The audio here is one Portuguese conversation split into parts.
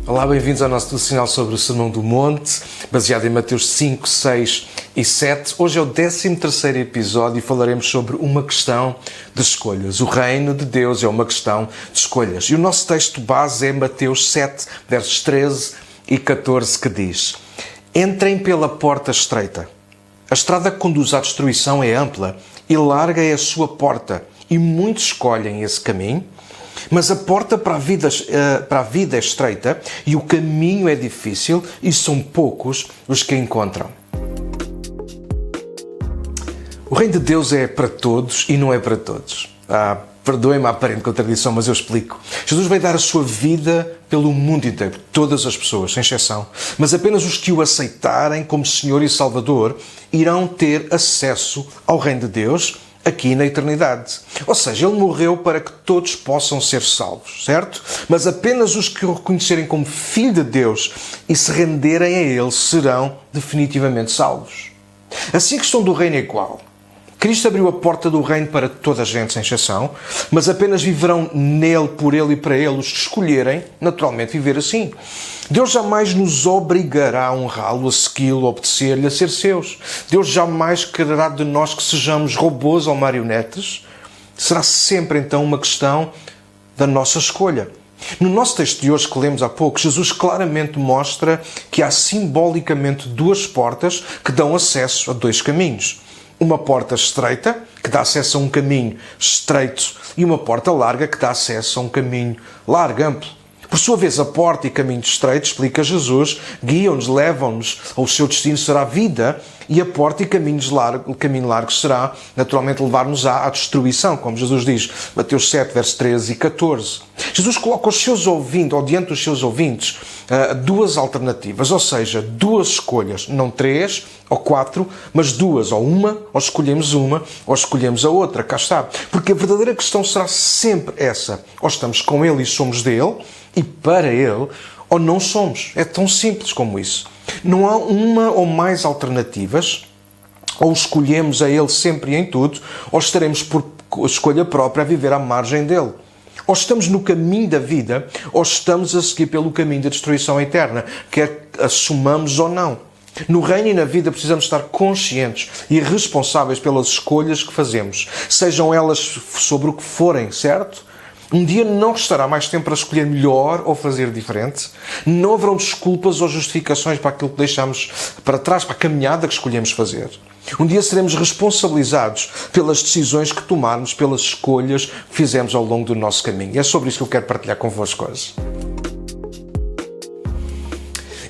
Olá, bem-vindos ao nosso sinal sobre o Sermão do Monte, baseado em Mateus 5, 6 e 7. Hoje é o 13º episódio e falaremos sobre uma questão de escolhas. O reino de Deus é uma questão de escolhas. E o nosso texto base é Mateus 7, versos 13 e 14, que diz: Entrem pela porta estreita. A estrada que conduz à destruição é ampla e larga é a sua porta, e muitos escolhem esse caminho. Mas a porta para a vida é estreita e o caminho é difícil e são poucos os que a encontram. O reino de Deus é para todos e não é para todos. Perdoem-me a aparente contradição, mas eu explico. Jesus vai dar a sua vida pelo mundo inteiro, todas as pessoas, sem exceção. Mas apenas os que o aceitarem como Senhor e Salvador irão ter acesso ao reino de Deus aqui na eternidade. Ou seja, Ele morreu para que todos possam ser salvos, certo? Mas apenas os que o reconhecerem como Filho de Deus e se renderem a Ele serão definitivamente salvos. Assim, a questão do reino é igual. Cristo abriu a porta do reino para toda a gente, sem exceção, mas apenas viverão nele, por ele e para ele os que escolherem, naturalmente, viver assim. Deus jamais nos obrigará a honrá-lo, a segui-lo, a obedecer-lhe, a ser seus. Deus jamais quererá de nós que sejamos robôs ou marionetes. Será sempre, então, uma questão da nossa escolha. No nosso texto de hoje, que lemos há pouco, Jesus claramente mostra que há simbolicamente duas portas que dão acesso a dois caminhos. Uma porta estreita, que dá acesso a um caminho estreito, e uma porta larga, que dá acesso a um caminho largo, amplo. Por sua vez, a porta e caminho estreito, explica Jesus, guiam-nos, levam-nos ao seu destino, será a vida, e a porta e o caminho largo será, naturalmente, levar-nos à destruição, como Jesus diz, Mateus 7, versos 13 e 14. Jesus coloca aos seus ouvintes, ou diante dos seus ouvintes, duas alternativas, ou seja, duas escolhas, não três ou quatro, mas duas, ou uma, ou escolhemos uma, ou escolhemos a outra, cá está. Porque a verdadeira questão será sempre essa, ou estamos com Ele e somos dele, e para Ele, ou não somos. É tão simples como isso. Não há uma ou mais alternativas, ou escolhemos a Ele sempre e em tudo, ou estaremos por escolha própria a viver à margem dele. Ou estamos no caminho da vida, ou estamos a seguir pelo caminho da destruição eterna, quer assumamos ou não. No reino e na vida precisamos estar conscientes e responsáveis pelas escolhas que fazemos, sejam elas sobre o que forem, certo? Um dia não restará mais tempo para escolher melhor ou fazer diferente. Não haverão desculpas ou justificações para aquilo que deixamos para trás, para a caminhada que escolhemos fazer. Um dia seremos responsabilizados pelas decisões que tomarmos, pelas escolhas que fizemos ao longo do nosso caminho. E é sobre isso que eu quero partilhar convosco hoje.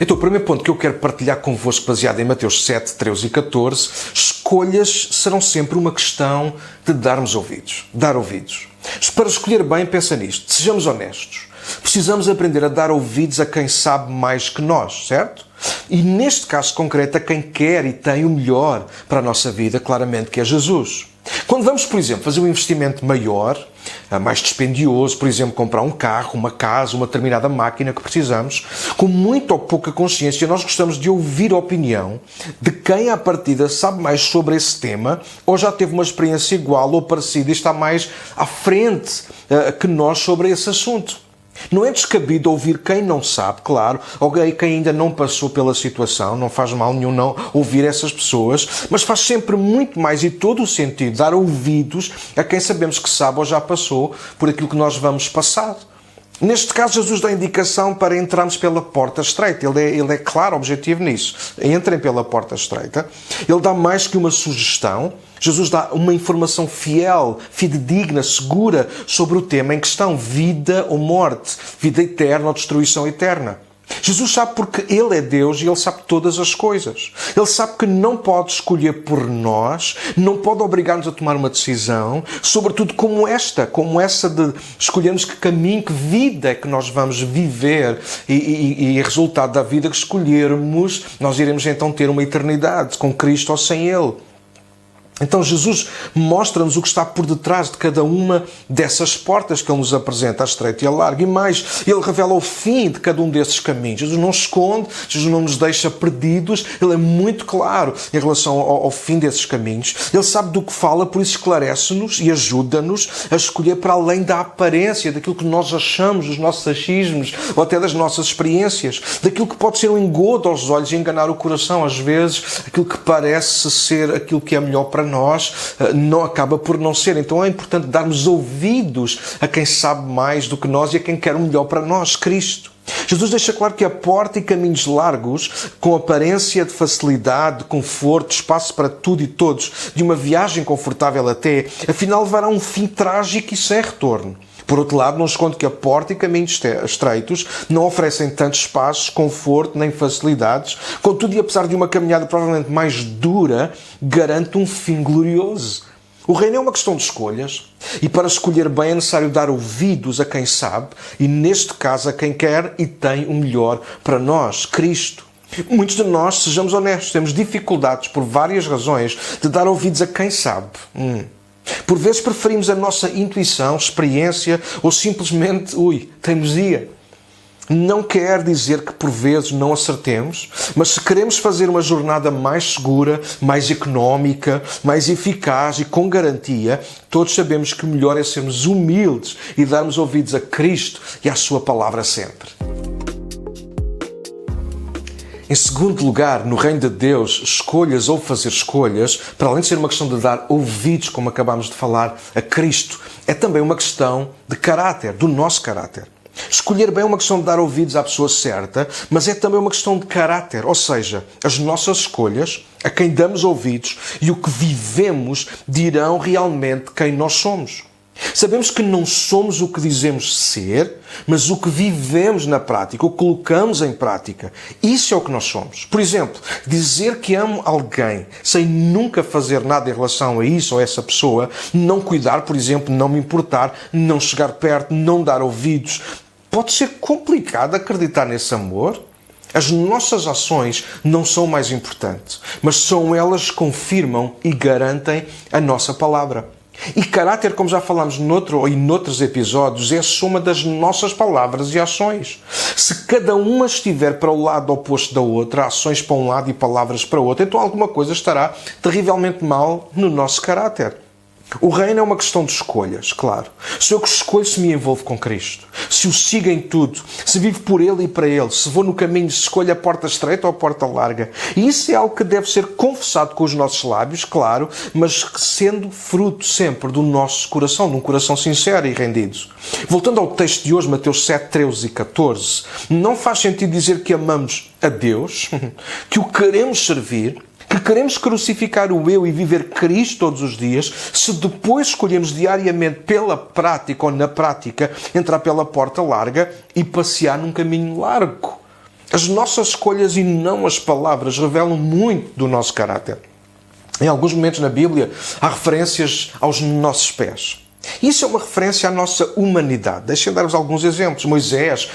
Então, o primeiro ponto que eu quero partilhar convosco, baseado em Mateus 7, 13 e 14, escolhas serão sempre uma questão de darmos ouvidos. Dar ouvidos. Para escolher bem, pensa nisto. Sejamos honestos. Precisamos aprender a dar ouvidos a quem sabe mais que nós, certo? E neste caso concreto, a quem quer e tem o melhor para a nossa vida, claramente, que é Jesus. Quando vamos, por exemplo, fazer um investimento maior, mais dispendioso, por exemplo, comprar um carro, uma casa, uma determinada máquina que precisamos, com muita ou pouca consciência, nós gostamos de ouvir a opinião de quem, à partida, sabe mais sobre esse tema, ou já teve uma experiência igual ou parecida e está mais à frente que nós sobre esse assunto. Não é descabido ouvir quem não sabe, claro, ou quem ainda não passou pela situação, não faz mal nenhum não ouvir essas pessoas, mas faz sempre muito mais e todo o sentido dar ouvidos a quem sabemos que sabe ou já passou por aquilo que nós vamos passar. Neste caso, Jesus dá indicação para entrarmos pela porta estreita. Ele é claro, objetivo nisso. Entrem pela porta estreita. Ele dá mais que uma sugestão. Jesus dá uma informação fiel, fidedigna, segura sobre o tema em questão. Vida ou morte. Vida eterna ou destruição eterna. Jesus sabe porque Ele é Deus e Ele sabe todas as coisas. Ele sabe que não pode escolher por nós, não pode obrigar-nos a tomar uma decisão, sobretudo como essa de escolhermos que caminho, que vida é que nós vamos viver e resultado da vida que escolhermos, nós iremos então ter uma eternidade com Cristo ou sem Ele. Então Jesus mostra-nos o que está por detrás de cada uma dessas portas que Ele nos apresenta, a estreita e a larga. E mais, Ele revela o fim de cada um desses caminhos. Jesus não esconde, Jesus não nos deixa perdidos. Ele é muito claro em relação ao fim desses caminhos. Ele sabe do que fala, por isso esclarece-nos e ajuda-nos a escolher para além da aparência, daquilo que nós achamos, dos nossos achismos, ou até das nossas experiências, daquilo que pode ser um engodo aos olhos e enganar o coração. Às vezes, aquilo que parece ser aquilo que é melhor para nós, não acaba por não ser. Então é importante darmos ouvidos a quem sabe mais do que nós e a quem quer o melhor para nós, Cristo. Jesus deixa claro que a porta e caminhos largos, com aparência de facilidade, de conforto, espaço para tudo e todos, de uma viagem confortável até, afinal levará a um fim trágico e sem retorno. Por outro lado, não esconde que a porta e caminhos estreitos não oferecem tanto espaço, conforto, nem facilidades. Contudo, e apesar de uma caminhada provavelmente mais dura, garante um fim glorioso. O reino é uma questão de escolhas, e para escolher bem é necessário dar ouvidos a quem sabe, e neste caso a quem quer e tem o melhor para nós, Cristo. Muitos de nós, sejamos honestos, temos dificuldades por várias razões de dar ouvidos a quem sabe. Por vezes preferimos a nossa intuição, experiência ou simplesmente, teimosia. Não quer dizer que por vezes não acertemos, mas se queremos fazer uma jornada mais segura, mais económica, mais eficaz e com garantia, todos sabemos que o melhor é sermos humildes e darmos ouvidos a Cristo e à Sua palavra sempre. Em segundo lugar, no reino de Deus, escolhas ou fazer escolhas, para além de ser uma questão de dar ouvidos, como acabámos de falar, a Cristo, é também uma questão de caráter, do nosso caráter. Escolher bem é uma questão de dar ouvidos à pessoa certa, mas é também uma questão de caráter, ou seja, as nossas escolhas, a quem damos ouvidos e o que vivemos dirão realmente quem nós somos. Sabemos que não somos o que dizemos ser, mas o que vivemos na prática, o que colocamos em prática. Isso é o que nós somos. Por exemplo, dizer que amo alguém sem nunca fazer nada em relação a isso ou a essa pessoa, não cuidar, por exemplo, não me importar, não chegar perto, não dar ouvidos. Pode ser complicado acreditar nesse amor. As nossas ações não são mais importantes, mas são elas que confirmam e garantem a nossa palavra. E caráter, como já falámos noutros episódios, é a soma das nossas palavras e ações. Se cada uma estiver para o lado oposto da outra, ações para um lado e palavras para o outro, então alguma coisa estará terrivelmente mal no nosso caráter. O reino é uma questão de escolhas, claro. Se eu escolho se me envolvo com Cristo, se o sigo em tudo, se vivo por Ele e para Ele, se vou no caminho, se escolho a porta estreita ou a porta larga. E isso é algo que deve ser confessado com os nossos lábios, claro, mas sendo fruto sempre do nosso coração, de um coração sincero e rendido. Voltando ao texto de hoje, Mateus 7, 13 e 14, não faz sentido dizer que amamos a Deus, que o queremos servir, que queremos crucificar o eu e viver Cristo todos os dias, se depois escolhemos diariamente pela prática ou na prática entrar pela porta larga e passear num caminho largo. As nossas escolhas e não as palavras revelam muito do nosso caráter. Em alguns momentos na Bíblia há referências aos nossos pés. Isso é uma referência à nossa humanidade. Deixem-me dar-vos alguns exemplos. Moisés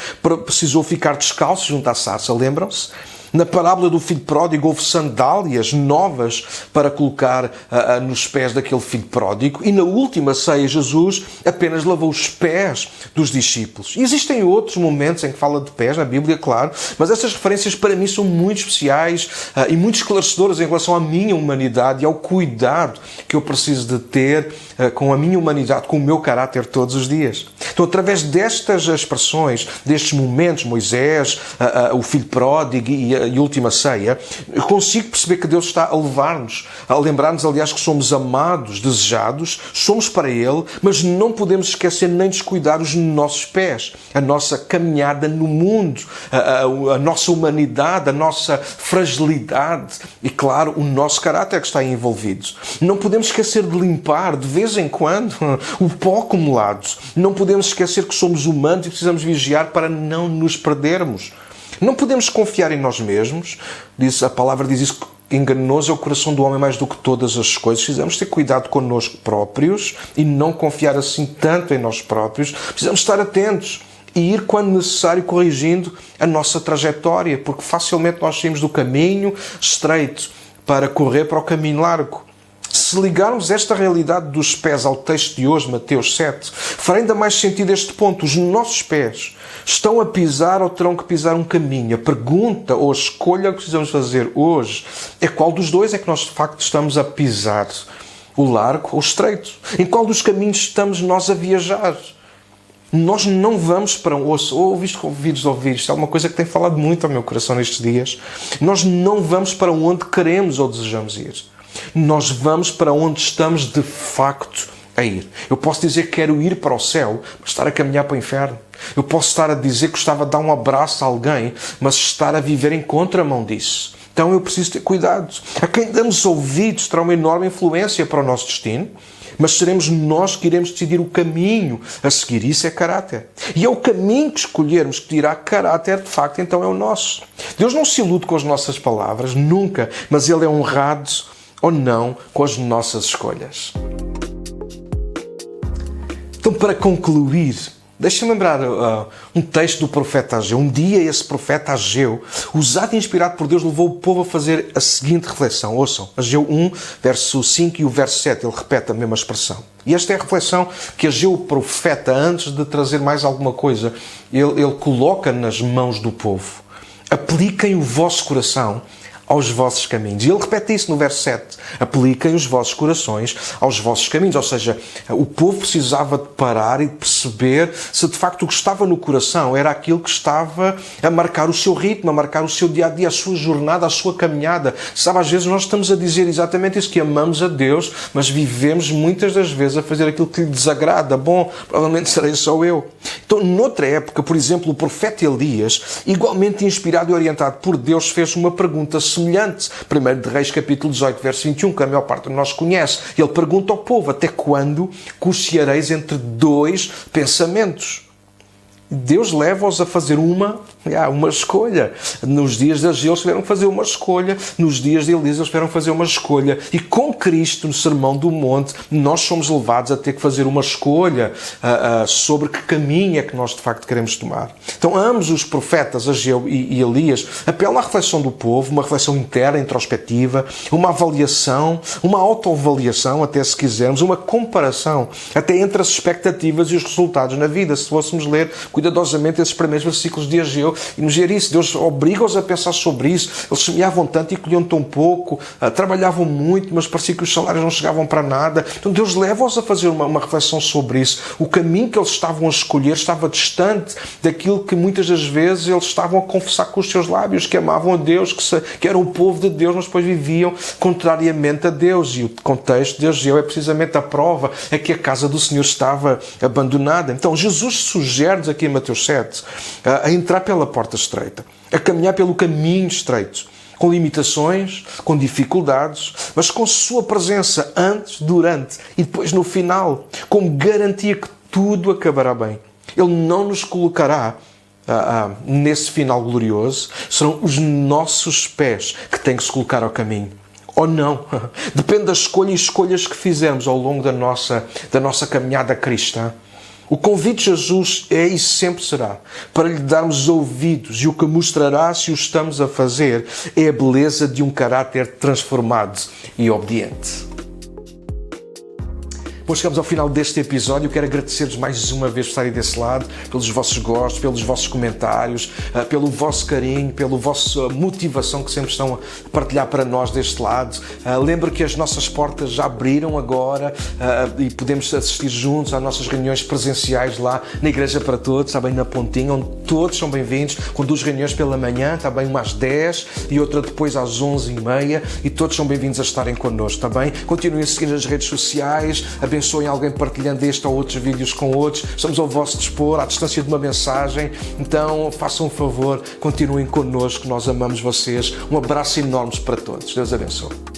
precisou ficar descalço junto à sarça, lembram-se? Na parábola do filho pródigo houve sandálias novas para colocar nos pés daquele filho pródigo, e na última ceia Jesus apenas lavou os pés dos discípulos. E existem outros momentos em que fala de pés na Bíblia, claro, mas essas referências para mim são muito especiais e muito esclarecedoras em relação à minha humanidade e ao cuidado que eu preciso de ter com a minha humanidade, com o meu caráter todos os dias. Então, através destas expressões, destes momentos, Moisés, o filho pródigo e a última ceia, eu consigo perceber que Deus está a levar-nos, a lembrar-nos, aliás, que somos amados, desejados, somos para Ele, mas não podemos esquecer nem descuidar os nossos pés, a nossa caminhada no mundo, a nossa humanidade, a nossa fragilidade e, claro, o nosso caráter que está aí envolvido. Não podemos esquecer de limpar, de vez em quando, o pó acumulado. Não podemos esquecer que somos humanos e precisamos vigiar para não nos perdermos. Não podemos confiar em nós mesmos. A palavra diz isso, que enganoso é o coração do homem mais do que todas as coisas. Precisamos ter cuidado connosco próprios e não confiar assim tanto em nós próprios. Precisamos estar atentos e ir, quando necessário, corrigindo a nossa trajetória, porque facilmente nós saímos do caminho estreito para correr para o caminho largo. Se ligarmos esta realidade dos pés ao texto de hoje, Mateus 7, fará ainda mais sentido este ponto. Os nossos pés estão a pisar ou terão que pisar um caminho? A pergunta ou a escolha que precisamos fazer hoje é qual dos dois é que nós de facto estamos a pisar? O largo ou o estreito? Em qual dos caminhos estamos nós a viajar? Nós não vamos para ouviste isto é uma coisa que tem falado muito ao meu coração nestes dias. Nós não vamos para onde queremos ou desejamos ir. Nós vamos para onde estamos de facto a ir. Eu posso dizer que quero ir para o céu, mas estar a caminhar para o inferno. Eu posso estar a dizer que gostava de dar um abraço a alguém, mas estar a viver em contramão disso. Então eu preciso ter cuidado. A quem damos ouvidos terá uma enorme influência para o nosso destino, mas seremos nós que iremos decidir o caminho a seguir. Isso é caráter. E é o caminho que escolhermos que dirá caráter, de facto, então é o nosso. Deus não se ilude com as nossas palavras, nunca, mas Ele é honrado ou não com as nossas escolhas. Então, para concluir, deixa-me lembrar um texto do profeta Ageu. Um dia esse profeta Ageu, usado e inspirado por Deus, levou o povo a fazer a seguinte reflexão. Ouçam, Ageu 1, verso 5 e o verso 7, ele repete a mesma expressão. E esta é a reflexão que Ageu, o profeta, antes de trazer mais alguma coisa, ele coloca nas mãos do povo. Apliquem o vosso coração aos vossos caminhos. E ele repete isso no verso 7. Apliquem os vossos corações aos vossos caminhos. Ou seja, o povo precisava de parar e de perceber se de facto o que estava no coração era aquilo que estava a marcar o seu ritmo, a marcar o seu dia-a-dia, a sua jornada, a sua caminhada. Sabe, às vezes nós estamos a dizer exatamente isso, que amamos a Deus, mas vivemos muitas das vezes a fazer aquilo que lhe desagrada. Bom, provavelmente serei só eu. Então, noutra época, por exemplo, o profeta Elias, igualmente inspirado e orientado por Deus, fez uma pergunta semelhante. 1 de Reis, capítulo 18, verso 21, que a maior parte de nós conhece. Ele pergunta ao povo: até quando cocheareis entre dois pensamentos? Deus leva-os a fazer uma escolha. Nos dias de Ageu eles tiveram que fazer uma escolha. Nos dias de Elias eles tiveram que fazer uma escolha. E com Cristo, no Sermão do Monte, nós somos levados a ter que fazer uma escolha sobre que caminho é que nós de facto queremos tomar. Então ambos os profetas, Ageu e Elias, apelam à reflexão do povo, uma reflexão interna, introspectiva, uma avaliação, uma autoavaliação, até se quisermos, uma comparação até entre as expectativas e os resultados na vida. Se fôssemos ler cuidadosamente esses primeiros versículos de Ageu e nos dizer isso, Deus obriga-os a pensar sobre isso. Eles semeavam tanto e colhiam tão pouco, trabalhavam muito, mas parecia que os salários não chegavam para nada. Então Deus leva-os a fazer uma reflexão sobre isso. O caminho que eles estavam a escolher estava distante daquilo que muitas das vezes eles estavam a confessar com os seus lábios, que amavam a Deus, que eram o povo de Deus, mas depois viviam contrariamente a Deus. E o contexto de Ageu é precisamente a prova, é que a casa do Senhor estava abandonada. Então Jesus sugere-nos aqui em Mateus 7 a entrar pela porta estreita, a caminhar pelo caminho estreito, com limitações, com dificuldades, mas com sua presença antes, durante e depois no final, como garantia que tudo acabará bem. Ele não nos colocará nesse final glorioso. Serão os nossos pés que têm que se colocar ao caminho. Ou não. Depende das escolhas que fizermos ao longo da nossa caminhada cristã. O convite de Jesus é e sempre será para lhe darmos ouvidos, e o que mostrará se o estamos a fazer é a beleza de um caráter transformado e obediente. Bom, chegamos ao final deste episódio. Eu quero agradecer-vos mais uma vez por estarem desse lado, pelos vossos gostos, pelos vossos comentários, pelo vosso carinho, pela vossa motivação que sempre estão a partilhar para nós deste lado. Lembro que as nossas portas já abriram agora e podemos assistir juntos às nossas reuniões presenciais lá na Igreja para Todos, está bem na Pontinha, onde todos são bem-vindos, com 2 reuniões pela manhã, está bem, uma às 10 e outra depois às 11h30, e todos são bem-vindos a estarem connosco, está bem? Continuem a seguir nas redes sociais, abençoem alguém partilhando este ou outros vídeos com outros. Estamos ao vosso dispor, à distância de uma mensagem. Então, façam um favor, continuem connosco, nós amamos vocês. Um abraço enorme para todos. Deus abençoe.